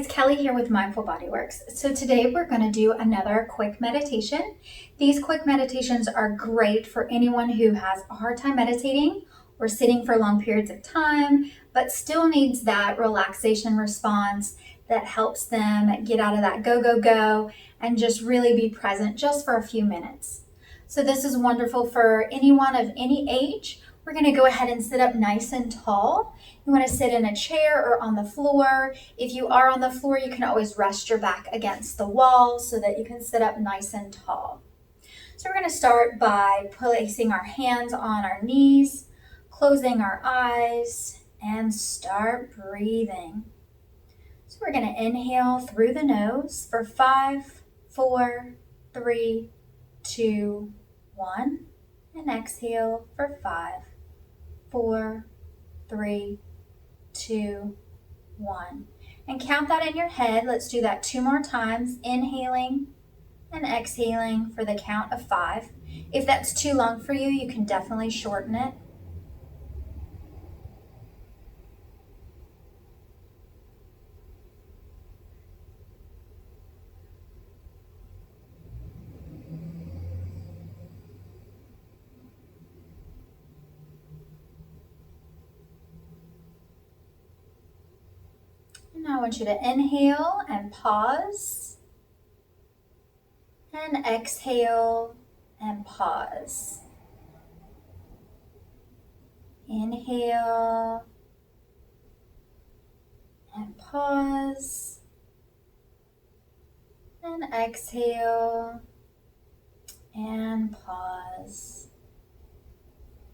guys, Kelly here with Mindful Bodyworks. So today we're going to do another quick meditation. These quick meditations are great for anyone who has a hard time meditating or sitting for long periods of time, but still needs that relaxation response that helps them get out of that go and just really be present just for a few minutes. So this is wonderful for anyone of any age. We're going to go ahead and sit up nice and tall. You want to sit in a chair or on the floor. If you are on the floor, you can always rest your back against the wall so that you can sit up nice and tall. So we're going to start by placing our hands on our knees, closing our eyes, and start breathing. So we're going to inhale through the nose for 5, 4, 3, 2, 1, and exhale for 5, 4, 3, 2, 1. And count that in your head. Let's do that 2 more times, inhaling and exhaling for the count of 5. If that's too long for you, you can definitely shorten it. And now I want you to inhale and pause, and exhale and pause. Inhale and pause, and exhale and pause.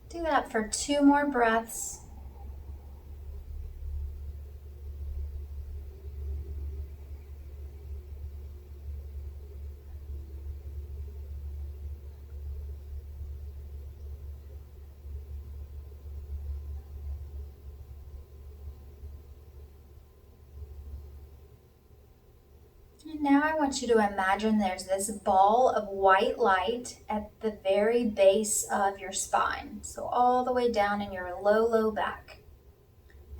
Do that for 2 more breaths. And now I want you to imagine there's this ball of white light at the very base of your spine. So all the way down in your low back.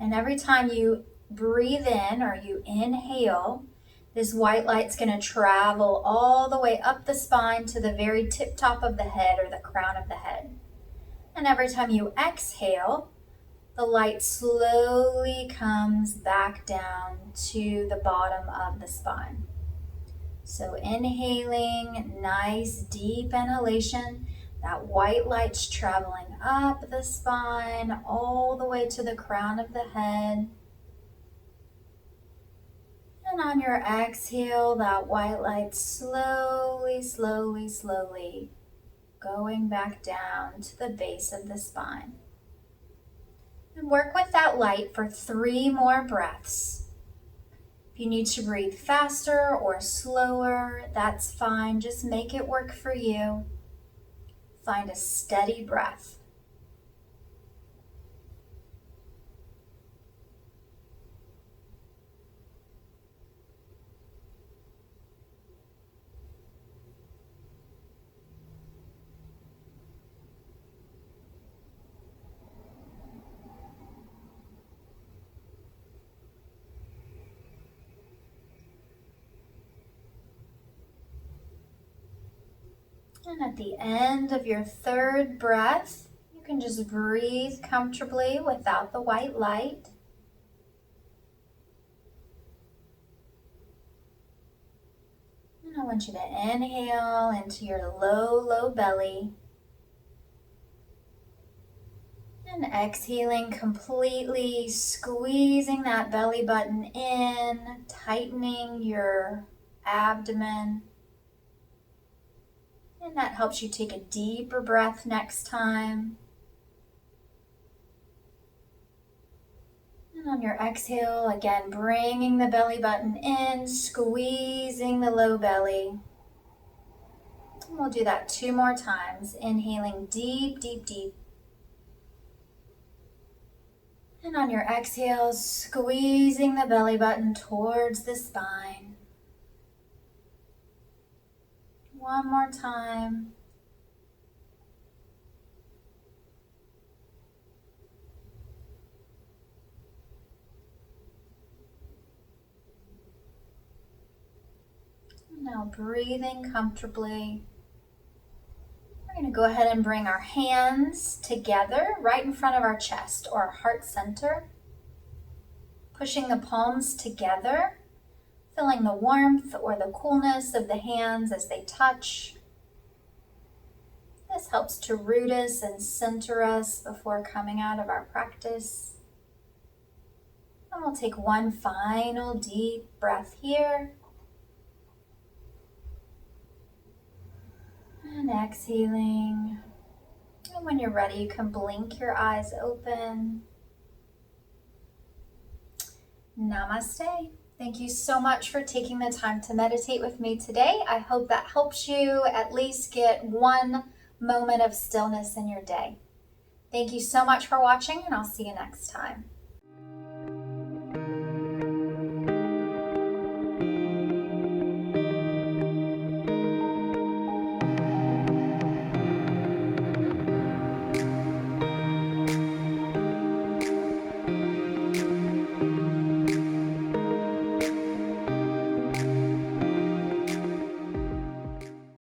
And every time you breathe in or you inhale, this white light's going to travel all the way up the spine to the very tip top of the head or the crown of the head. And every time you exhale, the light slowly comes back down to the bottom of the spine. So inhaling, nice deep inhalation, that white light's traveling up the spine all the way to the crown of the head. And on your exhale, that white light slowly going back down to the base of the spine. And work with that light for 3 more breaths. If you need to breathe faster or slower, that's fine. Just make it work for you. Find a steady breath. And at the end of your 3rd breath, you can just breathe comfortably without the white light. And I want you to inhale into your low belly. And exhaling completely, squeezing that belly button in, tightening your abdomen. And that helps you take a deeper breath next time. And on your exhale, again, bringing the belly button in, squeezing the low belly. And we'll do that 2 more times. Inhaling deep. And on your exhale, squeezing the belly button towards the spine. 1 more time. Now breathing comfortably. We're going to go ahead and bring our hands together right in front of our chest or our heart center. Pushing the palms together, feeling the warmth or the coolness of the hands as they touch. This helps to root us and center us before coming out of our practice. And we'll take one final deep breath here. And exhaling. And when you're ready, you can blink your eyes open. Namaste. Thank you so much for taking the time to meditate with me today. I hope that helps you at least get one moment of stillness in your day. Thank you so much for watching, and I'll see you next time.